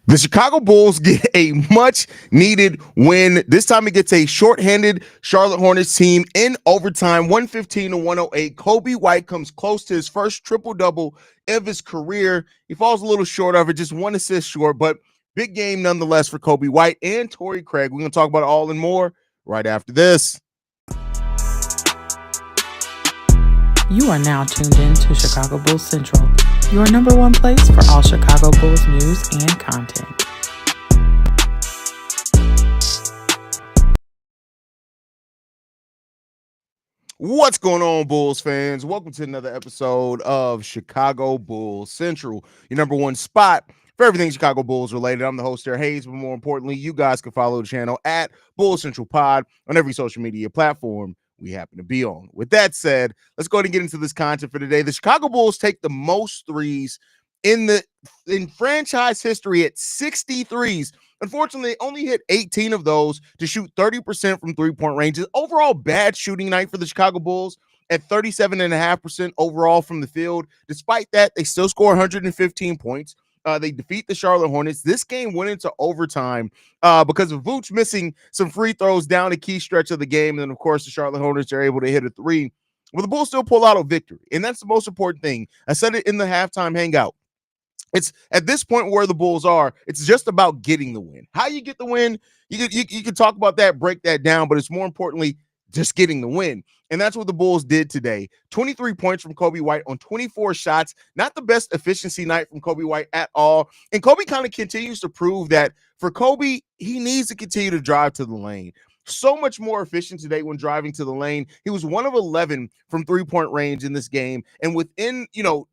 The Chicago Bulls get a much needed win. This time it gets a shorthanded Charlotte Hornets team in overtime, 115-108. Coby White comes close to his first triple-double of his career. He falls a little short of it, just one assist short, but big game nonetheless for Coby White and Torrey Craig. We're going to talk about it all and more right after this. You are now tuned in to Chicago Bulls Central, your number one place for all Chicago Bulls news and content. What's going on, Bulls fans? Welcome to another episode of Chicago Bulls Central, your number one spot for everything Chicago Bulls related. I'm the host there, Hayes, but more importantly, you guys can follow the channel at Bulls Central Pod on every social media platform we happen to be on. With that said, let's go ahead and get into this content for today. The Chicago Bulls take the most threes in franchise history at 60 threes. Unfortunately, they only hit 18 of those to shoot 30% from three-point range. Overall, bad shooting night for the Chicago Bulls at 37.5% overall from the field. Despite that, they still score 115 points. They defeat the Charlotte Hornets. This game went into overtime because of Vooch missing some free throws down the key stretch of the game. And then, of course, the Charlotte Hornets are able to hit a three. Well, the Bulls still pull out a victory, and that's the most important thing. I said it in the halftime hangout. It's at this point where the Bulls are, it's just about getting the win. How you get the win, you can talk about that, break that down, but it's more importantly just getting the win. And that's what the Bulls did today. 23 points from Coby White on 24 shots. Not the best efficiency night from Coby White at all. And Coby kind of continues to prove that for Coby, he needs to continue to drive to the lane. So much more efficient today when driving to the lane. He was 1 of 11 from three-point range in this game. And within, 5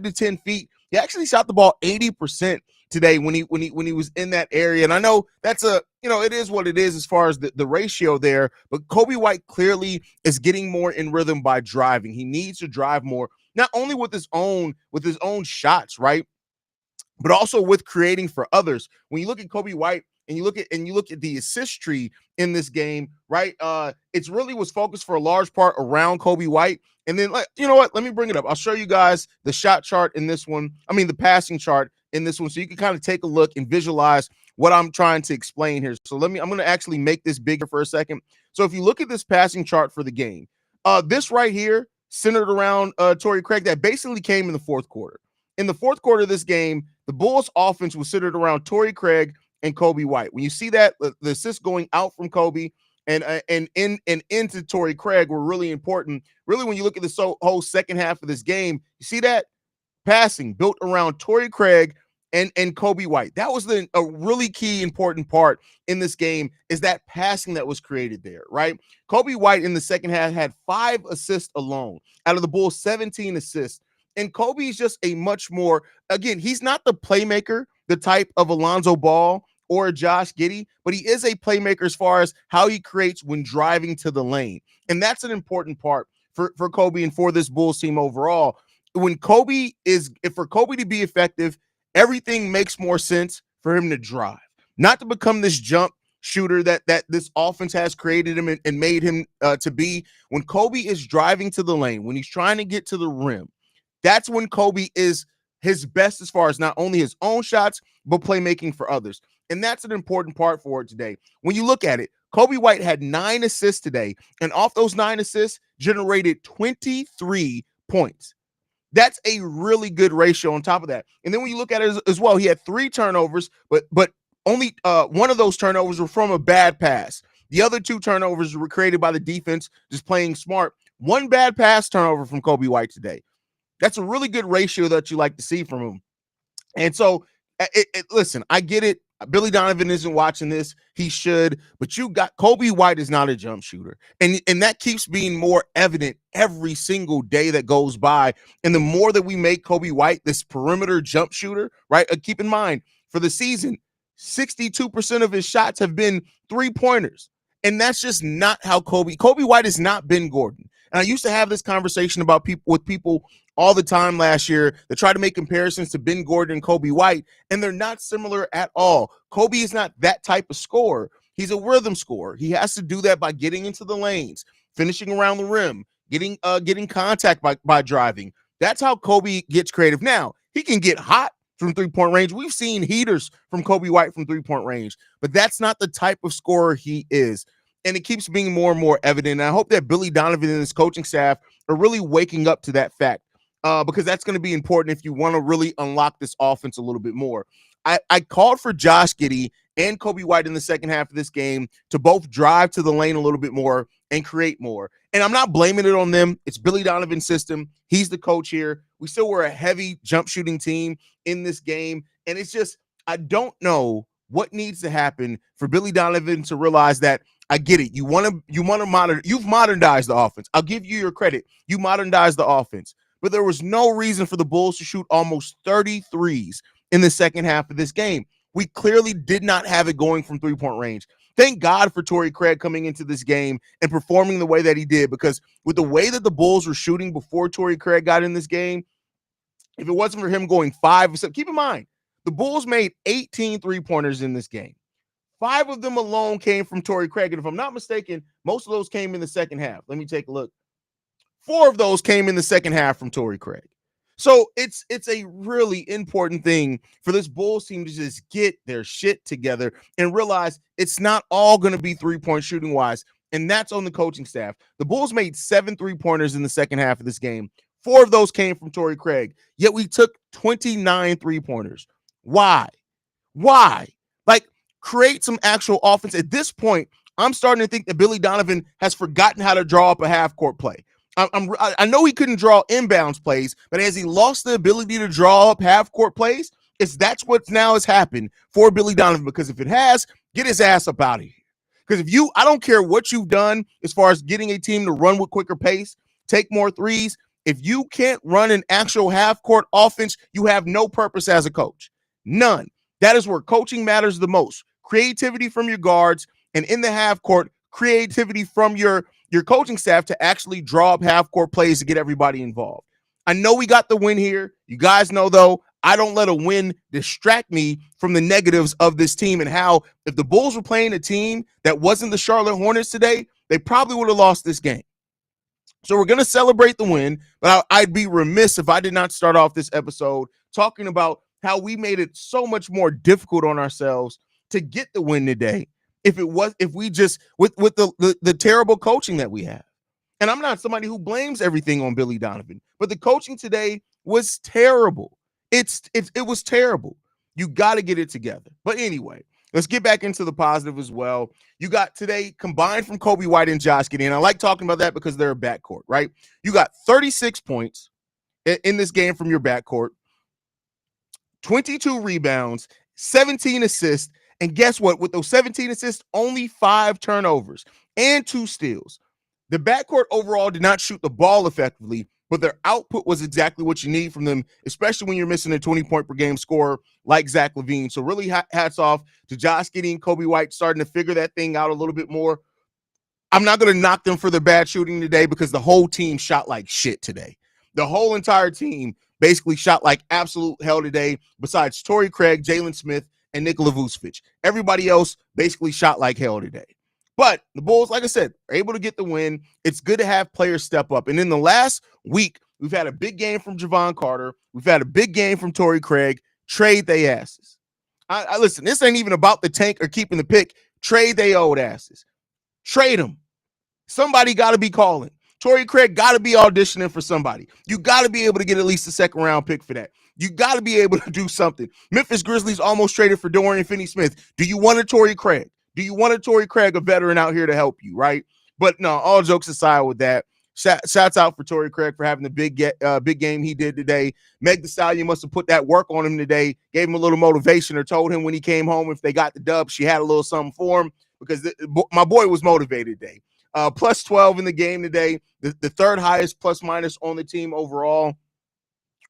to 10 feet, he actually shot the ball 80% today when he was in that area. And I know that's it is what it is as far as the ratio there, but Coby White clearly is getting more in rhythm by driving. He needs to drive more, not only with his own shots, right? But also with creating for others. When you look at Coby White and you look at the assist tree in this game, right? It's really was focused for a large part around Coby White. And then, you know what? Let me bring it up. I'll show you guys the shot chart in this one. The passing chart in this one, so you can kind of take a look and visualize what I'm trying to explain here. So I'm going to actually make this bigger for a second. So if you look at this passing chart for the game, this right here centered around Torrey Craig, that basically came in the fourth quarter. In the fourth quarter of this game, the Bulls offense was centered around Torrey Craig and Coby White. When you see that, the assists going out from Coby and into Torrey Craig were really important. Really, when you look at the whole second half of this game, you see that passing built around Torrey Craig and Coby White. That was a really key important part in this game, is that passing that was created there, right? Coby White in the second half had 5 assists alone out of the Bulls' 17 assists. And Coby's just a much more, again, he's not the playmaker, the type of Alonzo Ball or Josh Giddey, but he is a playmaker as far as how he creates when driving to the lane. And that's an important part for Coby and for this Bulls team overall. For Coby to be effective, everything makes more sense for him to drive, not to become this jump shooter that this offense has created him and made him to be. When Coby is driving to the lane, when he's trying to get to the rim, that's when Coby is his best as far as not only his own shots, but playmaking for others. And that's an important part for it today. When you look at it, Coby White had 9 assists today, and off those 9 assists, generated 23 points. That's a really good ratio on top of that. And then when you look at it as well, he had 3 turnovers, but only one of those turnovers were from a bad pass. The other 2 turnovers were created by the defense just playing smart. 1 bad pass turnover from Coby White today. That's a really good ratio that you like to see from him. And so, listen, I get it. Billy Donovan isn't watching this. He should, but Coby White is not a jump shooter. And that keeps being more evident every single day that goes by. And the more that we make Coby White this perimeter jump shooter, right? Keep in mind, for the season, 62% of his shots have been 3-pointers. And that's just not how Coby White is not Ben Gordon. And I used to have this conversation with people all the time last year that try to make comparisons to Ben Gordon and Coby White, and they're not similar at all. Coby is not that type of scorer. He's a rhythm scorer. He has to do that by getting into the lanes, finishing around the rim, getting contact by driving. That's how Coby gets creative. Now, he can get hot from three-point range. We've seen heaters from Coby White from three-point range, but that's not the type of scorer he is. And it keeps being more and more evident. And I hope that Billy Donovan and his coaching staff are really waking up to that fact, because that's going to be important if you want to really unlock this offense a little bit more. I called for Josh Giddey and Coby White in the second half of this game to both drive to the lane a little bit more and create more. And I'm not blaming it on them. It's Billy Donovan's system. He's the coach here. We still were a heavy jump shooting team in this game. And it's just, I don't know what needs to happen for Billy Donovan to realize that I get it. You want to monitor. You've modernized the offense. I'll give you your credit. You modernized the offense. But there was no reason for the Bulls to shoot almost 33s in the second half of this game. We clearly did not have it going from three-point range. Thank God for Torrey Craig coming into this game and performing the way that he did, because with the way that the Bulls were shooting before Torrey Craig got in this game, if it wasn't for him going 5, keep in mind, the Bulls made 18 three-pointers in this game. 5 of them alone came from Torrey Craig. And if I'm not mistaken, most of those came in the second half. Let me take a look. 4 of those came in the second half from Torrey Craig. So it's a really important thing for this Bulls team to just get their shit together and realize it's not all going to be three-point shooting wise. And that's on the coaching staff. The Bulls made 7 three-pointers in the second half of this game. 4 of those came from Torrey Craig. Yet we took 29 three-pointers. Why? Like, create some actual offense. At this point, I'm starting to think that Billy Donovan has forgotten how to draw up a half-court play. I know he couldn't draw inbounds plays, but has he lost the ability to draw up half-court plays? That's what now has happened for Billy Donovan, because if it has, get his ass up out of here. Because I don't care what you've done as far as getting a team to run with quicker pace, take more threes. If you can't run an actual half-court offense, you have no purpose as a coach. None. That is where coaching matters the most. Creativity from your guards, and in the half-court, creativity from your coaching staff to actually draw up half-court plays to get everybody involved. I know we got the win here. You guys know, though, I don't let a win distract me from the negatives of this team, and how if the Bulls were playing a team that wasn't the Charlotte Hornets today, they probably would have lost this game. So we're going to celebrate the win, but I'd be remiss if I did not start off this episode talking about how we made it so much more difficult on ourselves to get the win today. If we just with the terrible coaching that we have. And I'm not somebody who blames everything on Billy Donovan, but the coaching today was terrible. It was terrible. You got to get it together. But anyway, let's get back into the positive as well. You got today combined from Coby White and Josh Giddey. And I like talking about that because they're a backcourt, right? You got 36 points in this game from your backcourt, 22 rebounds, 17 assists. And guess what? With those 17 assists, only 5 turnovers and 2 steals. The backcourt overall did not shoot the ball effectively, but their output was exactly what you need from them, especially when you're missing a 20-point-per-game scorer like Zach LaVine. So really hats off to Josh Giddey and Coby White starting to figure that thing out a little bit more. I'm not going to knock them for their bad shooting today, because the whole team shot like shit today. The whole entire team basically shot like absolute hell today, besides Torrey Craig, Jalen Smith, and Nikola Vucevic. Everybody else basically shot like hell today. But the Bulls, like I said, are able to get the win. It's good to have players step up. And in the last week, we've had a big game from Javon Carter. We've had a big game from Torrey Craig. Trade they asses. I listen, this ain't even about the tank or keeping the pick. Trade they old asses. Trade them. Somebody got to be calling. Torrey Craig got to be auditioning for somebody. You got to be able to get at least a second-round pick for that. You got to be able to do something. Memphis Grizzlies almost traded for Dorian Finney-Smith. Do you want a Torrey Craig? Do you want a Torrey Craig, a veteran out here to help you, right? But no, all jokes aside with that, shouts out for Torrey Craig for having the big game he did today. Meg Thee Stallion must have put that work on him today, gave him a little motivation, or told him when he came home if they got the dub, she had a little something for him, because my boy was motivated today. Plus 12 in the game today, the third highest plus-minus on the team overall.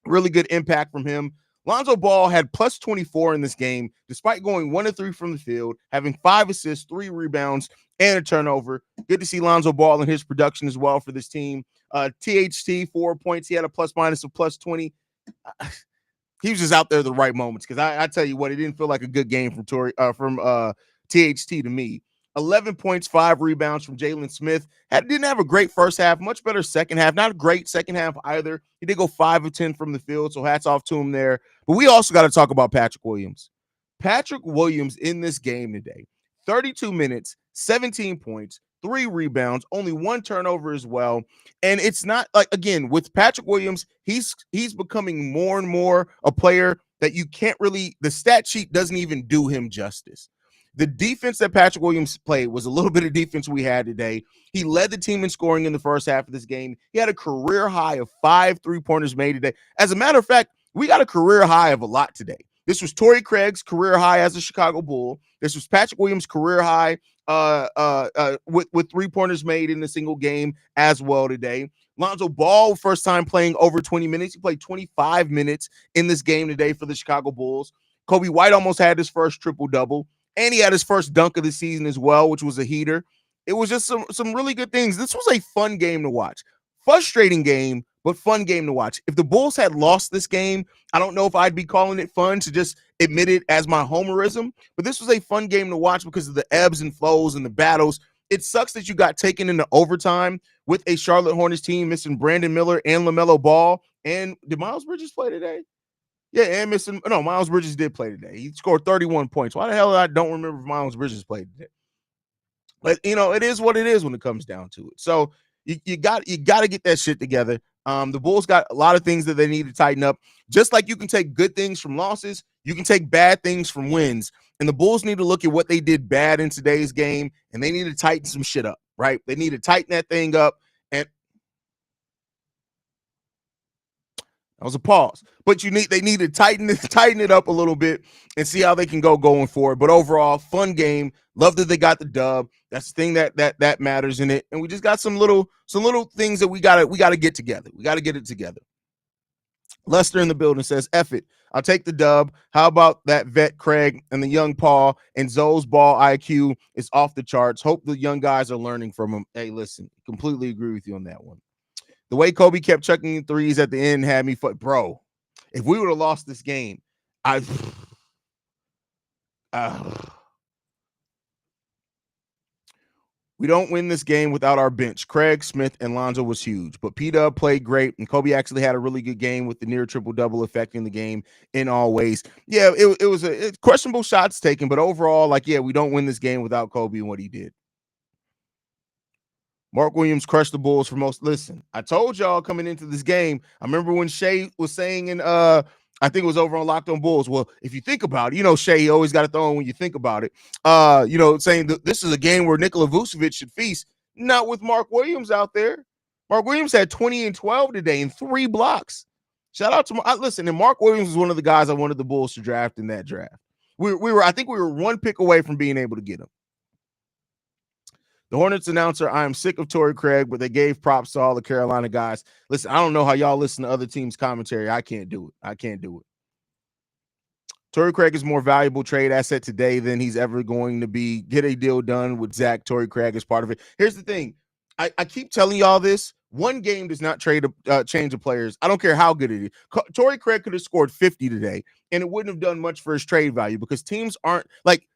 Really good impact from him. Lonzo Ball had plus 24 in this game, despite going 1 of 3 from the field, having 5 assists, 3 rebounds, and a turnover. Good to see Lonzo Ball and his production as well for this team. THT, 4 points. He had a plus-minus of plus 20. He was just out there at the right moments, because I tell you what, it didn't feel like a good game from THT to me. 11 points, 5 rebounds from Jalen Smith. Didn't have a great first half, much better second half. Not a great second half either. He did go 5 of 10 from the field, so hats off to him there. But we also got to talk about Patrick Williams. Patrick Williams in this game today, 32 minutes, 17 points, 3 rebounds, only 1 turnover as well. And it's not like, again, with Patrick Williams, he's becoming more and more a player that you can't really, the stat sheet doesn't even do him justice. The defense that Patrick Williams played was a little bit of defense we had today. He led the team in scoring in the first half of this game. He had a career high of 5 3-pointers made today. As a matter of fact, we got a career high of a lot today. This was Torrey Craig's career high as a Chicago Bull. This was Patrick Williams' career high with 3-pointers made in a single game as well today. Lonzo Ball, first time playing over 20 minutes. He played 25 minutes in this game today for the Chicago Bulls. Coby White almost had his first triple-double, and he had his first dunk of the season as well, which was a heater. It was just some really good things. This was a fun game to watch. Frustrating game, but fun game to watch. If the Bulls had lost this game, I don't know if I'd be calling it fun to just admit it as my homerism, but this was a fun game to watch because of the ebbs and flows and the battles. It sucks that you got taken into overtime with a Charlotte Hornets team missing Brandon Miller and LaMelo Ball. And did Miles Bridges play today? Yeah, and Miles Bridges did play today. He scored 31 points. Why the hell I don't remember if Miles Bridges played today? But, it is what it is when it comes down to it. So you got to get that shit together. The Bulls got a lot of things that they need to tighten up. Just like you can take good things from losses, you can take bad things from wins. And the Bulls need to look at what they did bad in today's game, and they need to tighten some shit up, right? They need to tighten that thing up. And that was a pause. But they need to tighten it up a little bit and see how they can go going forward. But overall, fun game. Love that they got the dub. That's the thing that matters in it. And we just got some little things that we gotta get together. We gotta get it together. Lester in the building says, F it. I'll take the dub. How about that vet Craig and the young Paul and Zoe's ball IQ is off the charts. Hope the young guys are learning from him. Hey, listen, completely agree with you on that one. The way Coby kept chucking threes at the end had me bro. If we would have lost this game, we don't win this game without our bench. Craig, Smith, and Lonzo was huge, but P-Dub played great, and Coby actually had a really good game with the near triple-double affecting the game in all ways. Yeah, it was questionable shots taken, but overall, we don't win this game without Coby and what he did. Mark Williams crushed the Bulls for most. Listen, I told y'all coming into this game, I remember when Shea was saying I think it was over on Locked on Bulls. Well, if you think about it, Shea, you always got to throw in when you think about it. Saying that this is a game where Nikola Vucevic should feast. Not with Mark Williams out there. Mark Williams had 20 and 12 today and 3 blocks. Shout out to listen. And Mark Williams was one of the guys I wanted the Bulls to draft in that draft. I think we were 1 pick away from being able to get him. The Hornets announcer, I am sick of Torrey Craig, but they gave props to all the Carolina guys. Listen, I don't know how y'all listen to other teams' commentary. I can't do it. Torrey Craig is more valuable trade asset today than he's ever going to be. Get a deal done with Zach. Torrey Craig is part of it. Here's the thing. I keep telling y'all this. One game does not change the players. I don't care how good it is. Torrey Craig could have scored 50 today, and it wouldn't have done much for his trade value because teams aren't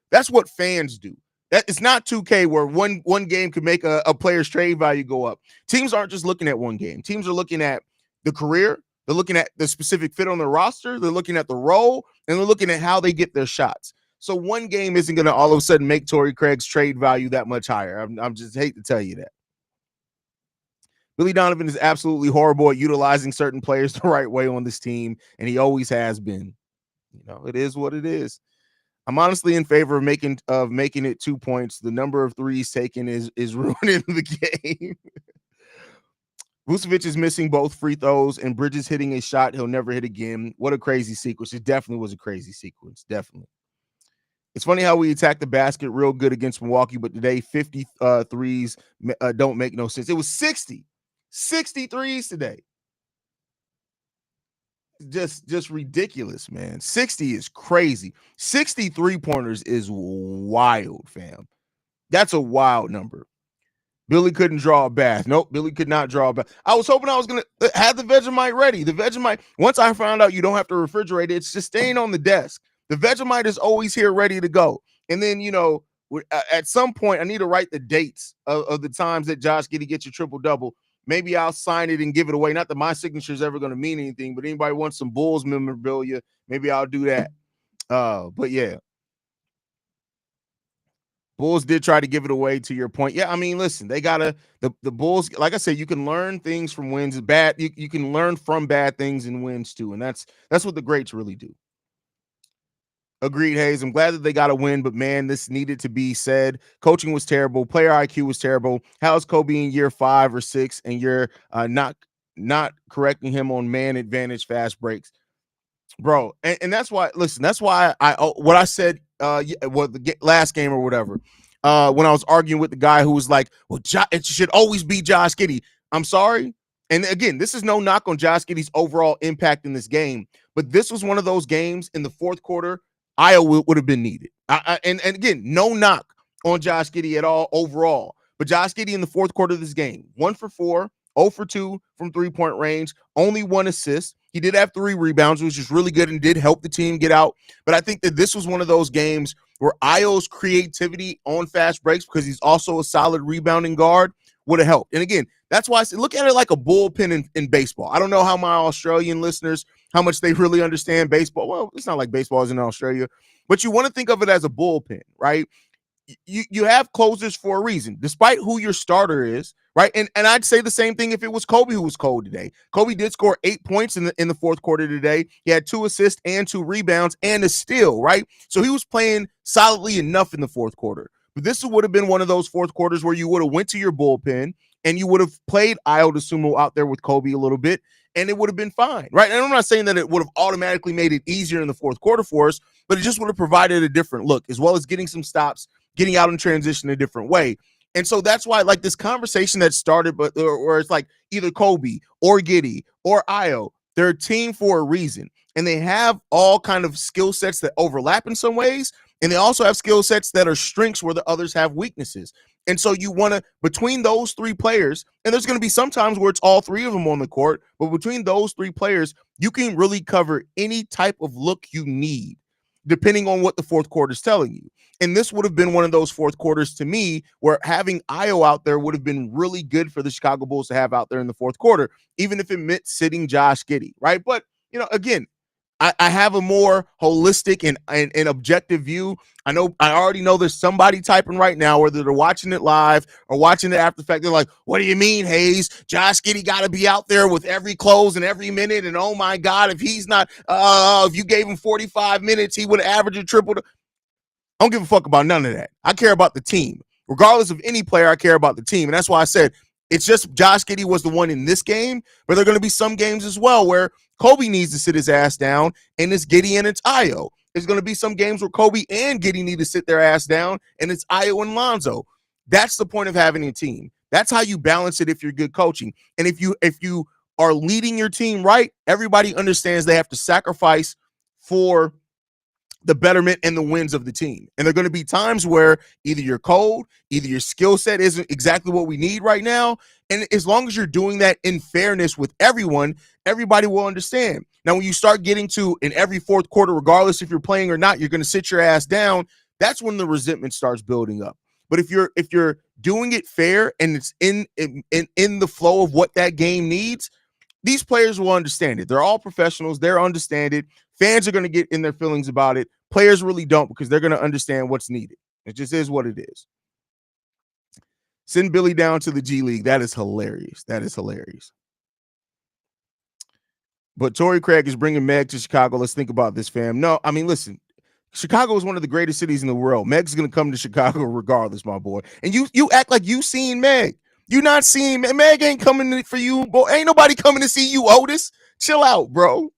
that's what fans do. It's not 2K where one game could make a player's trade value go up. Teams aren't just looking at one game. Teams are looking at the career. They're looking at the specific fit on the roster. They're looking at the role, and they're looking at how they get their shots. So one game isn't going to all of a sudden make Torrey Craig's trade value that much higher. I'm just hate to tell you that. Billy Donovan is absolutely horrible at utilizing certain players the right way on this team, and he always has been. It is what it is. I'm honestly in favor of making it 2 points. The number of threes taken is ruining the game. Vucevic is missing both free throws, and Bridges hitting a shot he'll never hit again. What a crazy sequence. It definitely was a crazy sequence. Definitely. It's funny how we attacked the basket real good against Milwaukee, but today 50 threes don't make no sense. It was 60 threes today. Just ridiculous, man. 60 is crazy. 60 3-pointers is wild, fam. That's a wild number. Billy couldn't draw a bath. Nope, Billy could not draw a bath. I was hoping I was going to have the Vegemite ready. The Vegemite, once I found out you don't have to refrigerate it, it's just staying on the desk. The Vegemite is always here ready to go. And then, at some point, I need to write the dates of the times that Josh Giddey gets your triple-double. maybe I'll sign it and give it away. Not that my signature is ever going to mean anything, but anybody wants some Bulls memorabilia, maybe I'll do that. But yeah, Bulls did try to give it away, to your point. Yeah, I mean, listen, they gotta the Bulls, like I said, you can learn things from wins. Bad, you can learn from bad things and wins too. And that's what the greats really do. Agreed, Hayes. I'm glad that they got a win, but man, this needed to be said. Coaching was terrible. Player IQ was terrible. How's Coby in year 5 or 6, and you're not correcting him on man advantage fast breaks, bro? And that's why. Listen, that's why what I said. The last game or whatever. When I was arguing with the guy who was like, "Well, it should always be Josh Giddey." I'm sorry. And again, this is no knock on Josh Giddey's overall impact in this game, but this was one of those games in the fourth quarter Iowa would have been needed. And again, no knock on Josh Giddey at all overall. But Josh Giddey in the fourth quarter of this game, 1 for 4, 0 for 2 from three-point range, only 1 assist. He did have 3 rebounds, which is really good and did help the team get out. But I think that this was one of those games where Io's creativity on fast breaks, because he's also a solid rebounding guard, would have helped. And again, that's why I said look at it like a bullpen in baseball. I don't know how my Australian listeners, how much they really understand baseball. Well, it's not like baseball is in Australia, but you want to think of it as a bullpen, right? You have closers for a reason, despite who your starter is, right? And I'd say the same thing if it was Coby who was cold today. Coby did score 8 points in the fourth quarter today. He had 2 assists and 2 rebounds and a steal, right? So he was playing solidly enough in the fourth quarter. But this would have been one of those fourth quarters where you would have went to your bullpen and you would have played Ayo Dosunmu out there with Coby a little bit, and it would have been fine, right? And I'm not saying that it would have automatically made it easier in the fourth quarter for us, but it just would have provided a different look, as well as getting some stops, getting out in transition a different way. And so that's why, like, this conversation that started, but or it's like either Coby or Giddey or Ayo, they're a team for a reason, and they have all kind of skill sets that overlap in some ways, and they also have skill sets that are strengths where the others have weaknesses. And so you want to, between those 3 players, and there's going to be some times where it's all 3 of them on the court, but between those 3 players, you can really cover any type of look you need, depending on what the fourth quarter is telling you. And this would have been one of those fourth quarters to me where having Ayo out there would have been really good for the Chicago Bulls to have out there in the fourth quarter, even if it meant sitting Josh Giddey, right? But, again, I have a more holistic and objective view. I already know there's somebody typing right now, whether they're watching it live or watching it after the fact. They're like, what do you mean, Hayes? Josh Giddey got to be out there with every close and every minute. And oh my God, if he's not, if you gave him 45 minutes, he would average a triple. I don't give a fuck about none of that. I care about the team. Regardless of any player, I care about the team. And that's why I said it's just Josh Giddey was the one in this game, but there are going to be some games as well where Coby needs to sit his ass down, and it's Giddey and it's Ayo. There's going to be some games where Coby and Giddey need to sit their ass down, and it's Ayo and Lonzo. That's the point of having a team. That's how you balance it if you're good coaching. And if you are leading your team right, everybody understands they have to sacrifice for the betterment and the wins of the team. And there are going to be times where either you're cold, either your skill set isn't exactly what we need right now. And as long as you're doing that in fairness with everyone, everybody will understand. Now, when you start getting to in every fourth quarter, regardless if you're playing or not, you're going to sit your ass down. That's when the resentment starts building up. But if you're doing it fair and it's in the flow of what that game needs, these players will understand it. They're all professionals. They'll understand it. Fans are going to get in their feelings about it. Players really don't, because they're going to understand what's needed. It just is what it is. Send Billy down to the G League. That is hilarious. That is hilarious. But Torrey Craig is bringing Meg to Chicago. Let's think about this, fam. No, I mean, listen. Chicago is one of the greatest cities in the world. Meg's going to come to Chicago regardless, my boy. And you act like you seen Meg. You not seeing Meg ain't coming for you, boy. Ain't nobody coming to see you, Otis. Chill out, bro.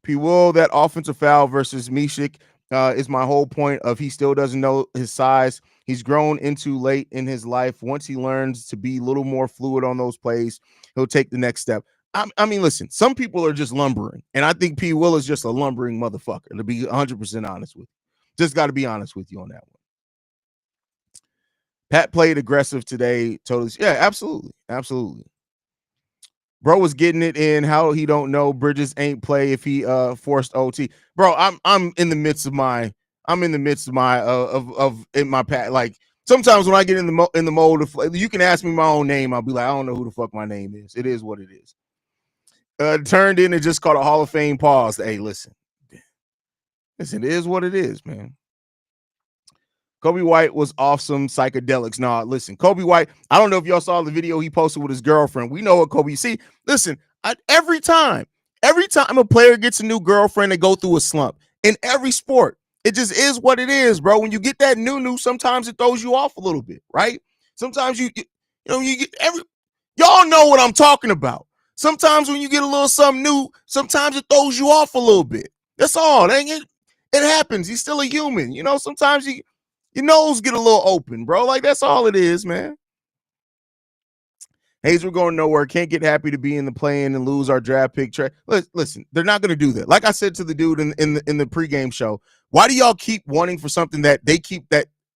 P. Will, that offensive foul versus Mishik is my whole point of he still doesn't know his size. He's grown into late in his life. Once he learns to be a little more fluid on those plays, he'll take the next step. I mean, listen, some people are just lumbering, and I think P. Will is just a lumbering motherfucker, to be 100% honest with you. Just got to be honest with you on that one. Pat played aggressive today. Totally. Yeah, absolutely. Absolutely. Bro was getting it in. How he don't know Bridges ain't play if he forced OT. Bro, I'm in the midst of my in my pat, like, Sometimes when I get in the mode of, you can ask me my own name, I'll be like, I don't know who the fuck my name is. It is what it is. Turned in and just caught a Hall of Fame pause. Hey, listen, it is what it is, man. Coby White was off some psychedelics. Nah, listen, Coby White, I don't know if y'all saw the video he posted with his girlfriend. We know what Coby, see, listen, every time a player gets a new girlfriend, they go through a slump in every sport. It just is what it is, bro. When you get that new, sometimes it throws you off a little bit, right? Sometimes you get y'all know what I'm talking about. Sometimes when you get a little something new, sometimes it throws you off a little bit. That's all. It happens. He's still a human. Sometimes your nose get a little open, bro. Like, that's all it is, man. Hayes, we're going nowhere. Can't get happy to be in the play-in and lose our draft pick. Listen, they're not going to do that. Like I said to the dude in the pregame show, why do y'all keep wanting for something that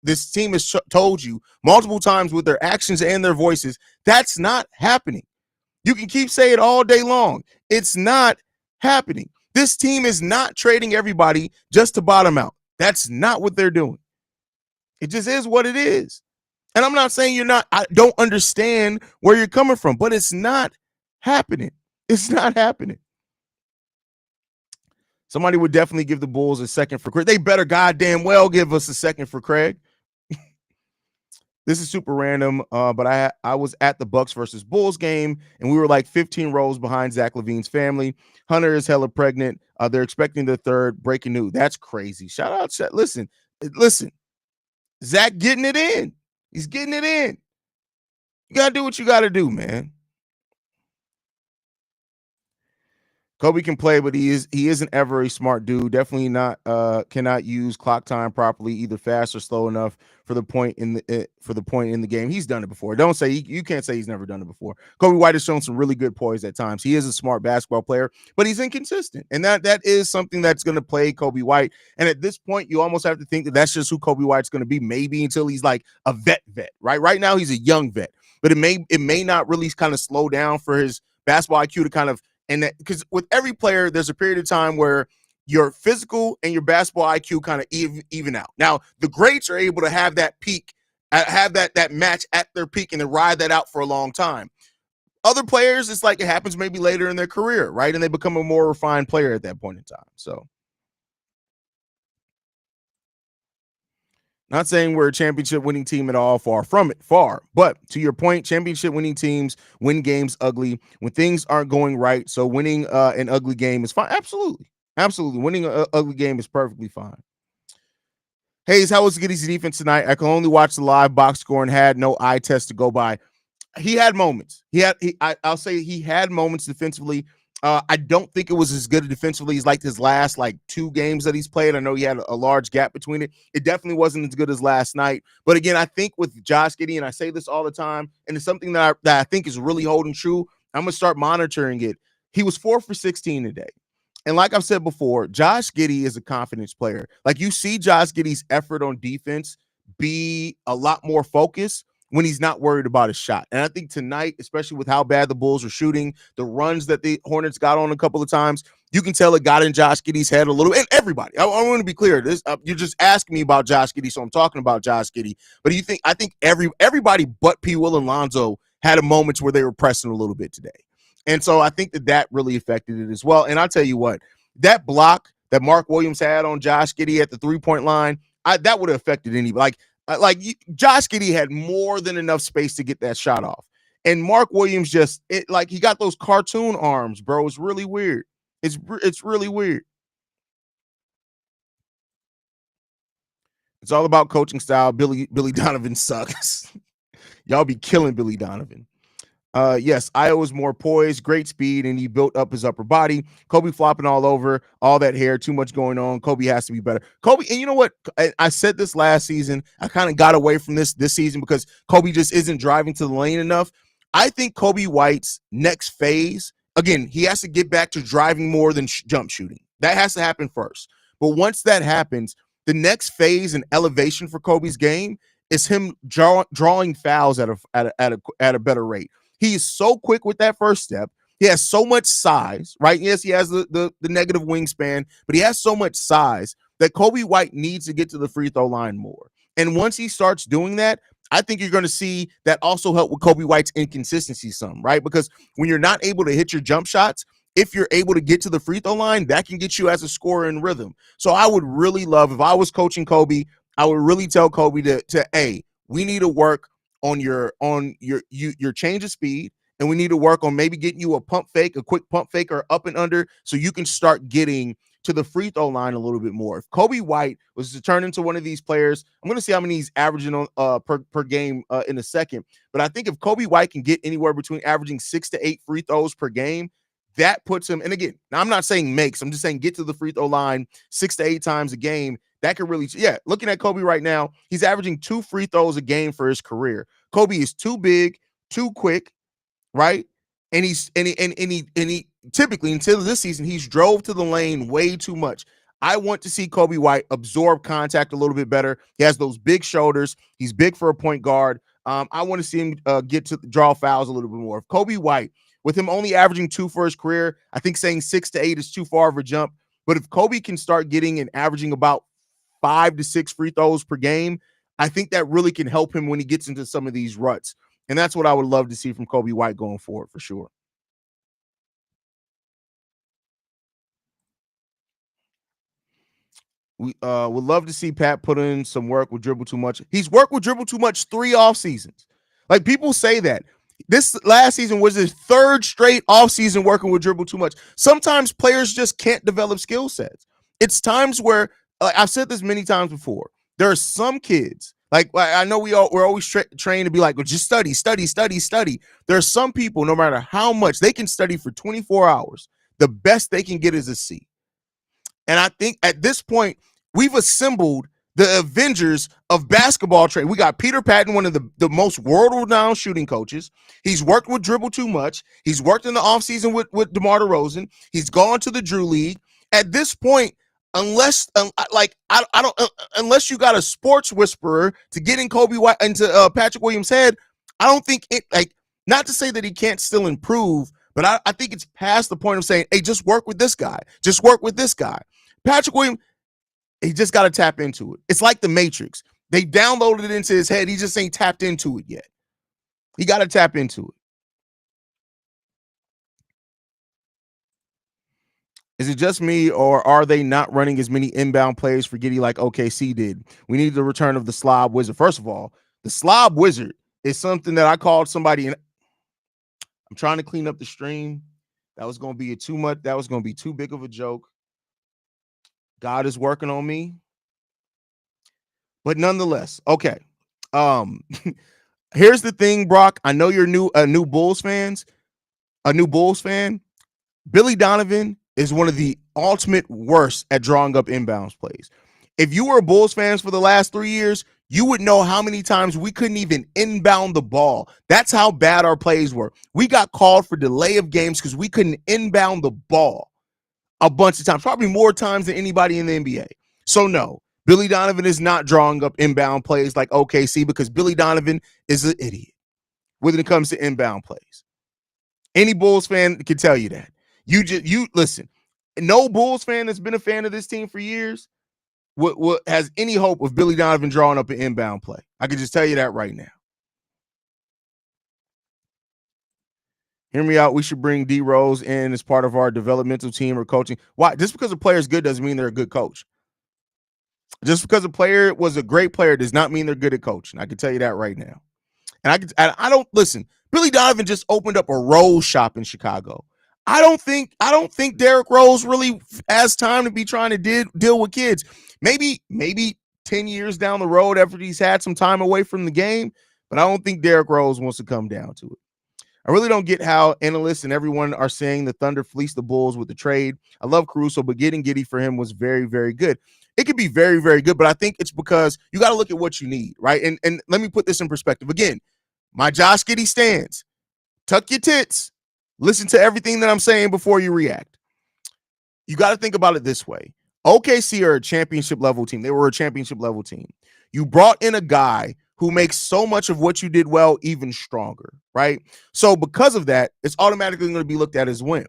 this team has told you multiple times with their actions and their voices? That's not happening. You can keep saying it all day long. It's not happening. This team is not trading everybody just to bottom out. That's not what they're doing. It just is what it is. And I'm not saying I don't understand where you're coming from, but it's not happening. It's not happening. Somebody would definitely give the Bulls a second for Craig. They better goddamn well give us a second for Craig. This is super random, but I was at the Bucks versus Bulls game, and we were like 15 rows behind Zach LaVine's family. Hunter is hella pregnant. They're expecting the third. Breaking news. That's crazy. Shout out. Listen. Zach getting it in. He's getting it in. You got to do what you got to do, man. Coby can play, but he isn't ever a smart dude. Definitely not cannot use clock time properly, either fast or slow enough for the point in the game. He's done it before. Don't say you can't say he's never done it before. Coby White has shown some really good poise at times. He is a smart basketball player, but he's inconsistent, and that is something that's going to play Coby White. And at this point, you almost have to think that that's just who Coby White's going to be, maybe until he's like a vet, right? Right now, he's a young vet, but it may not really kind of slow down for his basketball IQ to kind of. And that, because with every player, there's a period of time where your physical and your basketball IQ kind of even out. Now, the greats are able to have that peak, have that match at their peak, and then ride that out for a long time. Other players, it's like it happens maybe later in their career, right? And they become a more refined player at that point in time. So, not saying we're a championship winning team at all, far from it, far. But to your point, championship winning teams win games ugly when things aren't going right. So winning an ugly game is fine. Absolutely. Winning an ugly game is perfectly fine. Hayes, how was Giddey's defense tonight? I can only watch the live box score and had no eye test to go by. He had moments. I'll say he had moments defensively. I don't think it was as good defensively as like his last 2 games that he's played. I know he had a large gap between it. It definitely wasn't as good as last night. But again, I think with Josh Giddey, and I say this all the time, and it's something that I think is really holding true. I'm going to start monitoring it. He was 4 for 16 today. And like I've said before, Josh Giddey is a confidence player. Like, you see Josh Giddey's effort on defense be a lot more focused when he's not worried about his shot. And I think tonight, especially with how bad the Bulls are shooting, the runs that the Hornets got on a couple of times, you can tell it got in Josh Giddey's head a little. And everybody, I want to be clear. You're just asking me about Josh Giddey, so I'm talking about Josh Giddey. But I think everybody but P. Will and Lonzo had a moments where they were pressing a little bit today. And so I think that really affected it as well. And I'll tell you what, that block that Mark Williams had on Josh Giddey at the 3-point line, that would have affected anybody. Josh Giddey had more than enough space to get that shot off. And Mark Williams he got those cartoon arms, bro. It's really weird. It's really weird. It's all about coaching style. Billy Donovan sucks. Y'all be killing Billy Donovan. Yes, Io is more poised, great speed, and he built up his upper body. Coby flopping all over, all that hair, too much going on. Coby has to be better. Coby, and you know what? I said this last season. I kind of got away from this season because Coby just isn't driving to the lane enough. I think Coby White's next phase, again, he has to get back to driving more than jump shooting. That has to happen first. But once that happens, the next phase and elevation for Coby's game is him drawing fouls at a better rate. He is so quick with that first step. He has so much size, right? Yes, he has the negative wingspan, but he has so much size that Coby White needs to get to the free throw line more. And once he starts doing that, I think you're going to see that also help with Coby White's inconsistency some, right? Because when you're not able to hit your jump shots, if you're able to get to the free throw line, that can get you as a scorer in rhythm. So I would really love, if I was coaching Coby, I would really tell Coby hey, we need to work on your change of speed, and we need to work on maybe getting you a quick pump fake or up and under, so you can start getting to the free throw line a little bit more. If Coby White was to turn into one of these players, I'm going to see how many he's averaging on per game in a second. But I think if Coby White can get anywhere between averaging 6 to 8 free throws per game, that puts him, and again, now I'm not saying makes, I'm just saying get to the free throw line 6 to 8 times a game. That could really, looking at Coby right now, he's averaging 2 free throws a game for his career. Coby is too big, too quick, right? And he typically, until this season, he's drove to the lane way too much. I want to see Coby White absorb contact a little bit better. He has those big shoulders. He's big for a point guard. I want to see him get to draw fouls a little bit more. If Coby White, with him only averaging 2 for his career, I think saying 6 to 8 is too far of a jump. But if Coby can start getting and averaging about 5 to 6 free throws per game, I think that really can help him when he gets into some of these ruts. And that's what I would love to see from Coby White going forward for sure. We would love to see Pat put in some work with Dribble Too Much. He's worked with Dribble Too Much 3 off seasons. Like, people say that. This last season was his 3rd straight off season working with Dribble Too Much. Sometimes players just can't develop skill sets. It's times where, I've said this many times before, there are some kids, like I know we're always trained to be like, well, just study. There are some people, no matter how much, they can study for 24 hours. The best they can get is a C. And I think at this point, we've assembled the Avengers of basketball trade. We got Peter Patton, one of the most world-renowned shooting coaches. He's worked with Dribble Too Much. He's worked in the offseason with DeMar DeRozan. He's gone to the Drew League. At this point, unless unless you got a sports whisperer to get in Coby White into Patrick Williams' head, I don't think it, like, not to say that he can't still improve, but I think it's past the point of saying, hey, just work with this guy. Just work with this guy. Patrick Williams, he just got to tap into it. It's like the Matrix. They downloaded it into his head. He just ain't tapped into it yet. He got to tap into it. Is it just me, or are they not running as many inbound plays for Giddey like OKC did? We need the return of the Slob Wizard. First of all, the Slob Wizard is something that I called somebody, and I'm trying to clean up the stream. That was going to be too much. That was going to be too big of a joke. God is working on me. But nonetheless, okay. Here's the thing, Brock. I know you're a new Bulls fan. Billy Donovan is one of the ultimate worst at drawing up inbounds plays. If you were Bulls fans for the last 3 years, you would know how many times we couldn't even inbound the ball. That's how bad our plays were. We got called for delay of games because we couldn't inbound the ball a bunch of times, probably more times than anybody in the NBA. So no, Billy Donovan is not drawing up inbound plays like OKC, because Billy Donovan is an idiot when it comes to inbound plays. Any Bulls fan can tell you that. You listen, no Bulls fan that's been a fan of this team for years what has any hope of Billy Donovan drawing up an inbound play. I can just tell you that right now. Hear me out. We should bring D Rose in as part of our developmental team or coaching. Why? Just because a player is good doesn't mean they're a good coach. Just because a player was a great player does not mean they're good at coaching. I can tell you that right now. And I don't listen. Billy Donovan just opened up a Rose shop in Chicago. I don't think Derrick Rose really has time to be trying to deal with kids. Maybe 10 years down the road after he's had some time away from the game, but I don't think Derrick Rose wants to come down to it. I really don't get how analysts and everyone are saying the Thunder fleeced the Bulls with the trade. I love Caruso, but getting Giddey for him was very, very good. It could be very, very good, but I think it's because you got to look at what you need, right? And let me put this in perspective. Again, my Josh Giddey stands. Tuck your tits. Listen to everything that I'm saying before you react. You got to think about it this way. OKC are a championship level team. They were a championship level team. You brought in a guy who makes so much of what you did well even stronger, right? So because of that, it's automatically going to be looked at as win.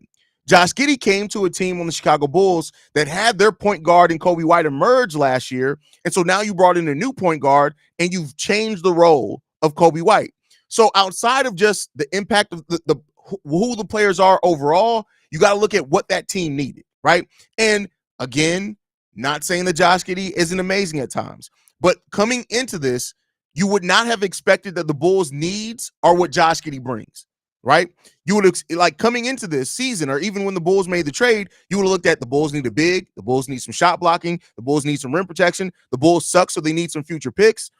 Josh Giddey came to a team on the Chicago Bulls that had their point guard and Coby White emerge last year. And so now you brought in a new point guard and you've changed the role of Coby White. So outside of just the impact of who the players are overall, you got to look at what that team needed, right? And again, not saying that Josh Giddey isn't amazing at times, but coming into this, you would not have expected that the Bulls' needs are what Josh Giddey brings, right? You would like coming into this season, or even when the Bulls made the trade, you would have looked at the Bulls need a big, the Bulls need some shot blocking, the Bulls need some rim protection, the Bulls suck, so they need some future picks.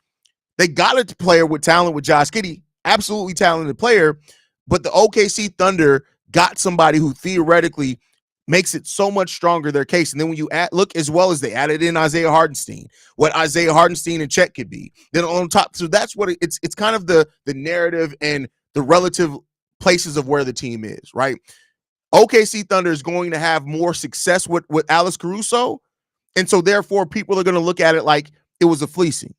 They got a player with talent with Josh Giddey, absolutely talented player, but the OKC Thunder got somebody who theoretically makes it so much stronger, their case. And then when you look, as well as they added in Isaiah Hartenstein, what Isaiah Hartenstein and Chet could be. Then on top, so that's what it's kind of the narrative and the relative places of where the team is, right? OKC Thunder is going to have more success with Alex Caruso. And so therefore people are going to look at it like it was a fleecing.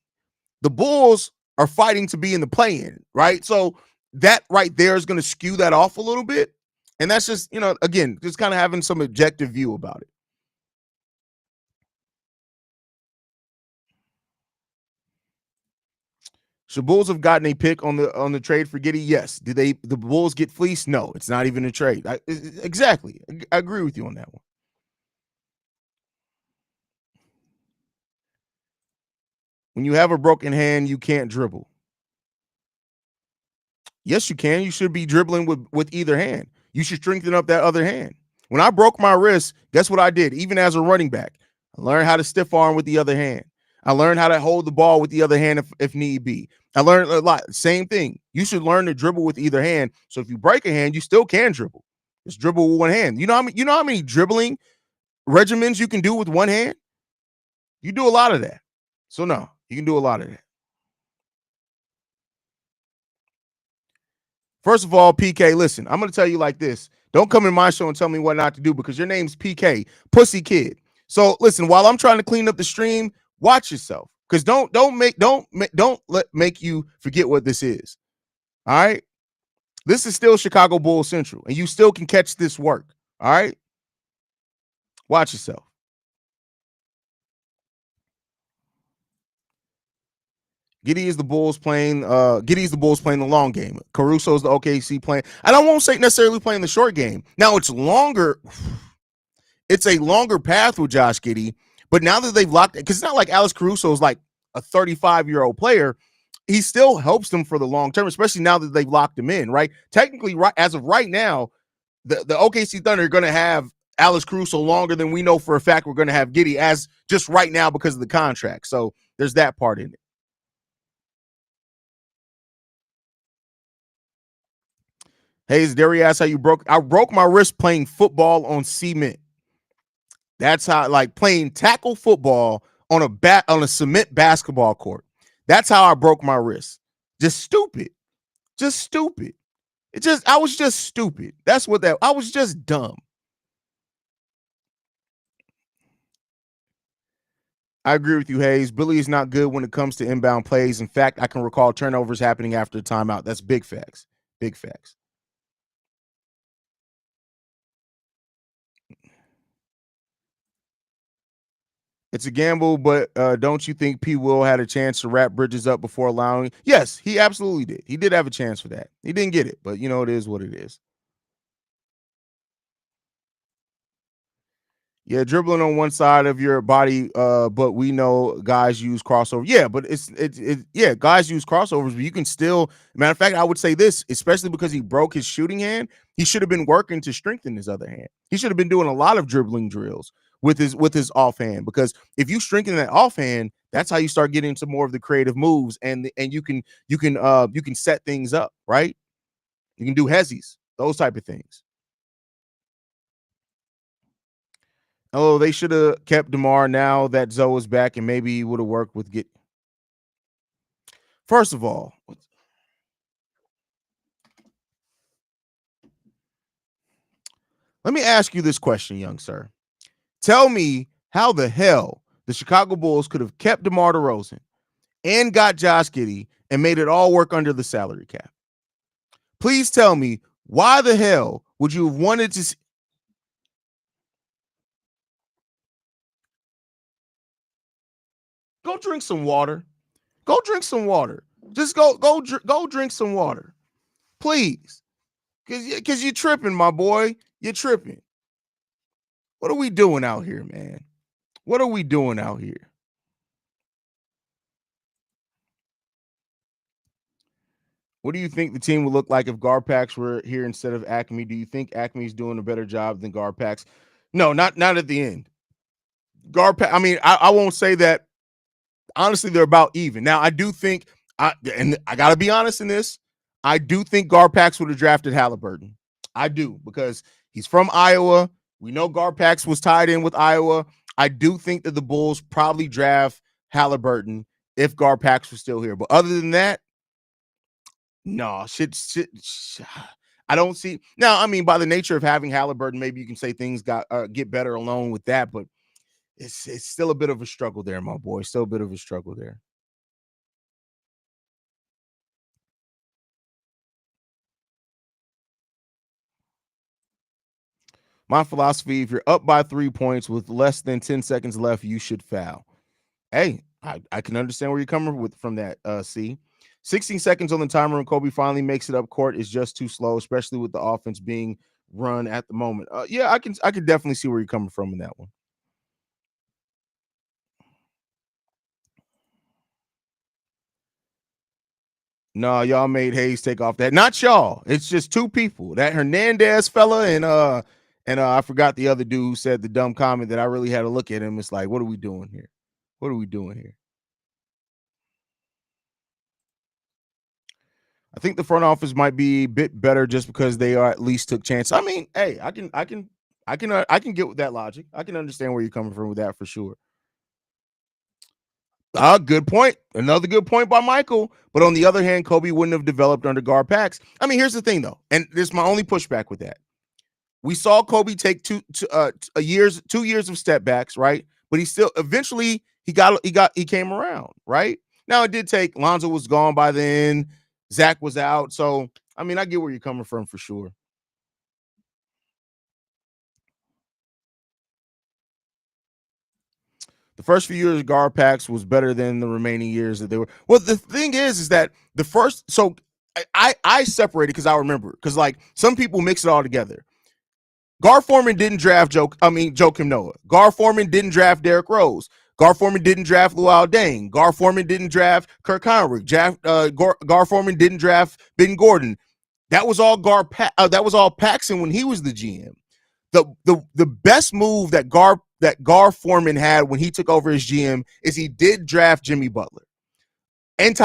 The Bulls are fighting to be in the play-in, right? So that right there is going to skew that off a little bit. And that's just, again, just kind of having some objective view about it. Should Bulls have gotten a pick on the trade for Giddey? Yes. Did the Bulls get fleeced? No, it's not even a trade. Exactly. I agree with you on that one. When you have a broken hand, you can't dribble. Yes, you can. You should be dribbling with either hand. You should strengthen up that other hand. When I broke my wrist, guess what I did? Even as a running back, I learned how to stiff arm with the other hand. I learned how to hold the ball with the other hand if need be. I learned a lot. Same thing. You should learn to dribble with either hand. So if you break a hand, you still can dribble. Just dribble with one hand. You know how many dribbling regimens you can do with one hand? You do a lot of that. So no, you can do a lot of that. First of all, PK, listen, I'm going to tell you like this. Don't come in my show and tell me what not to do because your name's PK, Pussy Kid. So listen, while I'm trying to clean up the stream, watch yourself because don't make you forget what this is. All right. This is still Chicago Bulls Central and you still can catch this work. All right. Watch yourself. Giddey's the Bulls playing the long game. Caruso's the OKC playing. And I won't say necessarily playing the short game. Now it's longer. It's a longer path with Josh Giddey, but now that they've locked it, because it's not like Alex Caruso is like a 35-year-old player. He still helps them for the long term, especially now that they've locked him in, right? Technically, right as of right now, the OKC Thunder are going to have Alex Caruso longer than we know for a fact we're going to have Giddey as just right now because of the contract. So there's that part in it. Hayes, Derry asked how you broke. I broke my wrist playing football on cement. That's how, like playing tackle football on a cement basketball court. That's how I broke my wrist. Just stupid. Just stupid. I was just stupid. That's what I was just dumb. I agree with you, Hayes. Billy is not good when it comes to inbound plays. In fact, I can recall turnovers happening after the timeout. That's big facts. Big facts. It's a gamble, but don't you think P. Will had a chance to wrap Bridges up before allowing? Yes, he absolutely did. He did have a chance for that. He didn't get it, but it is what it is. Yeah, dribbling on one side of your body, but we know guys use crossover. Yeah, but yeah, guys use crossovers, but you can still. Matter of fact, I would say this, especially because he broke his shooting hand, he should have been working to strengthen his other hand. He should have been doing a lot of dribbling drills with his offhand, because if you strengthen that offhand, that's how you start getting into more of the creative moves, and you can set things up, right? You can do hezzies, those type of things. Oh, they should have kept DeMar now that Zoe is back, and maybe he would have worked with get. First of all, let me ask you this question, young sir. Tell me how the hell the Chicago Bulls could have kept DeMar DeRozan and got Josh Giddey and made it all work under the salary cap. Please tell me why the hell would you have wanted to see? Go drink some water. Go drink some water. Just go drink some water, please. Cause you're tripping, my boy. You're tripping. What are we doing out here, man? What are we doing out here? What do you think the team would look like if Garpax were here instead of Acme? Do you think Acme's doing a better job than Garpax? No, not at the end. Garpax. I mean, I won't say that. Honestly, they're about even. Now, I do think, and I got to be honest in this, I do think Garpax would have drafted Halliburton. I do, because he's from Iowa. We know Garpax was tied in with Iowa. I do think that the Bulls probably draft Halliburton if Garpax was still here. But other than that, no, shit. I don't see. Now, I mean, by the nature of having Halliburton, maybe you can say things get better alone with that, but it's still a bit of a struggle there, my boy. Still a bit of a struggle there. My philosophy, if you're up by 3 points with less than 10 seconds left, you should foul. Hey, I can understand where you're coming from that, C. 16 seconds on the timer and Coby finally makes it up court is just too slow, especially with the offense being run at the moment. Yeah, I can definitely see where you're coming from in that one. No, y'all made Hayes take off that. Not y'all. It's just two people. That Hernandez fella and I forgot the other dude who said the dumb comment that I really had to look at him. It's like, what are we doing here? What are we doing here? I think the front office might be a bit better just because they are at least took chances. I mean, hey, I can get with that logic. I can understand where you're coming from with that for sure. Good point. Another good point by Michael. But on the other hand, Coby wouldn't have developed under Garpax. I mean, here's the thing though, and this is my only pushback with that. We saw Coby take 2 years of step backs, right? But he still eventually he came around, right? Now it did take. Lonzo was gone by then. Zach was out. So I mean, I get where you're coming from for sure. The first few years of Garpax was better than the remaining years that they were. Well, the thing is that the first, so I separated because I remember, because like some people mix it all together. Gar Forman didn't draft Joakim Noah. Gar Forman didn't draft Derrick Rose. Gar Forman didn't draft Luol Deng. Gar Forman didn't draft Kirk Heinrich. Gar Forman didn't draft Ben Gordon. That was all Paxson when he was the GM. The best move that Gar Forman had when he took over as GM is he did draft Jimmy Butler. And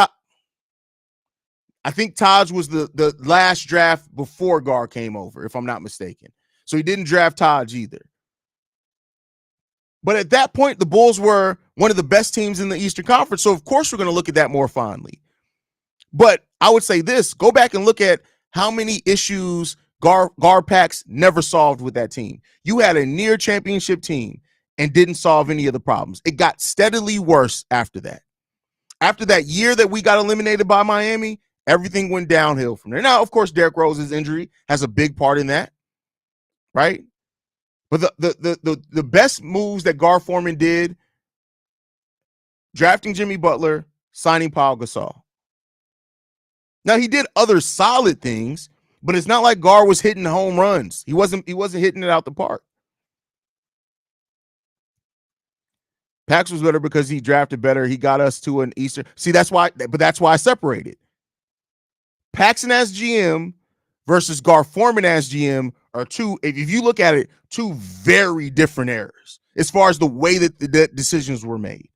I think Taj was the last draft before Gar came over, if I'm not mistaken. So he didn't draft Taj either. But at that point, the Bulls were one of the best teams in the Eastern Conference. So of course we're going to look at that more fondly. But I would say this, go back and look at how many issues Garpax never solved with that team. You had a near championship team and didn't solve any of the problems. It got steadily worse after that. After that year that we got eliminated by Miami, everything went downhill from there. Now, of course, Derrick Rose's injury has a big part in that, right? But the best moves that Gar Forman did, drafting Jimmy Butler, signing Paul Gasol. Now, he did other solid things, but it's not like Gar was hitting home runs. He wasn't hitting it out the park. Pax was better because he drafted better. He got us to an Eastern. See, that's why I separated. Paxson as GM versus Gar Forman as GM are two, if you look at it, two very different eras as far as the way that the decisions were made.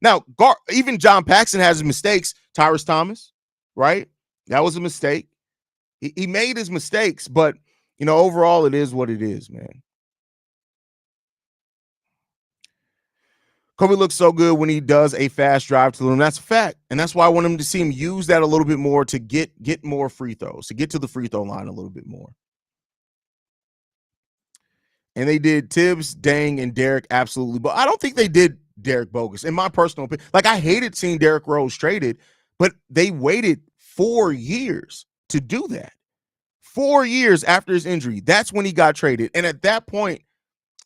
Now, even John Paxson has his mistakes. Tyrus Thomas, right? That was a mistake. He made his mistakes, but overall, it is what it is, man. Coby looks so good when he does a fast drive to the rim. That's a fact. And that's why I want him to see him use that a little bit more to get more free throws, to get to the free throw line a little bit more. And they did Tibbs, Deng, and Derrick absolutely. But I don't think they did Derrick bogus, in my personal opinion. Like, I hated seeing Derrick Rose traded, but they waited 4 years to do that. 4 years after his injury, that's when he got traded. And at that point,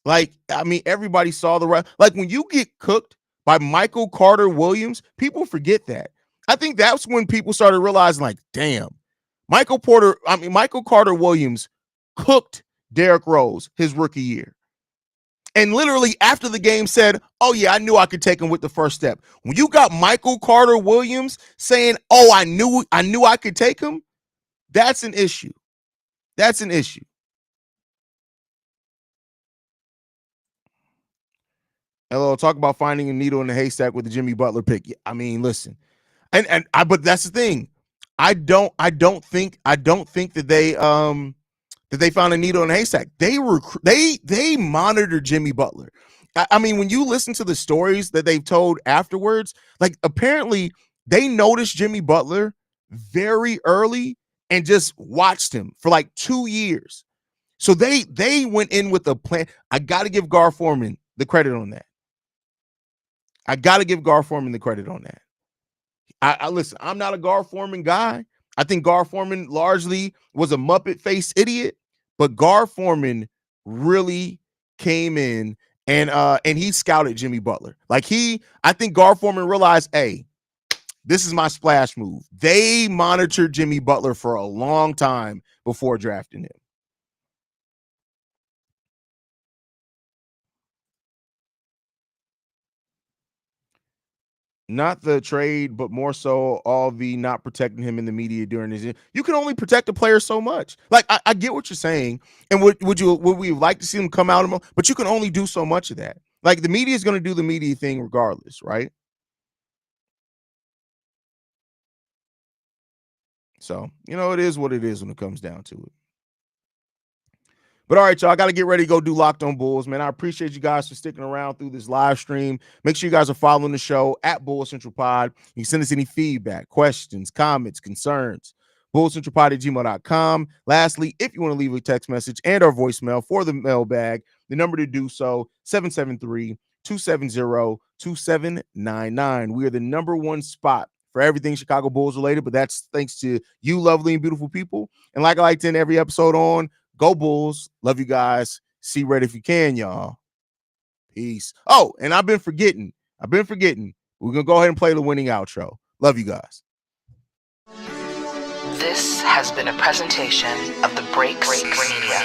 like, I mean, everybody saw the right. Like, when you get cooked by Michael Carter Williams. People forget that. I think that's when people started realizing, like, damn, Michael Carter Williams cooked Derrick Rose his rookie year. And literally after the game said, oh, yeah, I knew I could take him with the first step. When you got Michael Carter Williams saying, oh, I knew I could take him, that's an issue. That's an issue. Hello, talk about finding a needle in the haystack with the Jimmy Butler pick. I mean, listen, but that's the thing. I don't think that they found a needle in the haystack. They monitored Jimmy Butler. I mean, when you listen to the stories that they've told afterwards, like apparently they noticed Jimmy Butler very early and just watched him for like 2 years. So they went in with a plan. I got to give Gar Forman the credit on that. I listen, I'm not a Gar Forman guy. I think Gar Forman largely was a Muppet face idiot, but Gar Forman really came in and he scouted Jimmy Butler. I think Gar Forman realized, hey, this is my splash move. They monitored Jimmy Butler for a long time before drafting him. Not the trade, but more so all the not protecting him in the media during his. You can only protect a player so much. Like I get what you're saying, and would we like to see him come out more? But you can only do so much of that. Like the media is going to do the media thing regardless, right? So it is what it is when it comes down to it. But all right, y'all, I got to get ready to go do Locked On Bulls, man. I appreciate you guys for sticking around through this live stream. Make sure you guys are following the show at Bull Central Pod. You can send us any feedback, questions, comments, concerns. BullCentralPod@gmail.com. Lastly, if you want to leave a text message and our voicemail for the mailbag, the number to do so, 773-270-2799. We are the number one spot for everything Chicago Bulls related, but that's thanks to you lovely and beautiful people. And like I like to end every episode on, go Bulls. Love you guys. See red if you can, y'all. Peace. Oh, and I've been forgetting. We're going to go ahead and play the winning outro. Love you guys. This has been a presentation of the Breaks Media.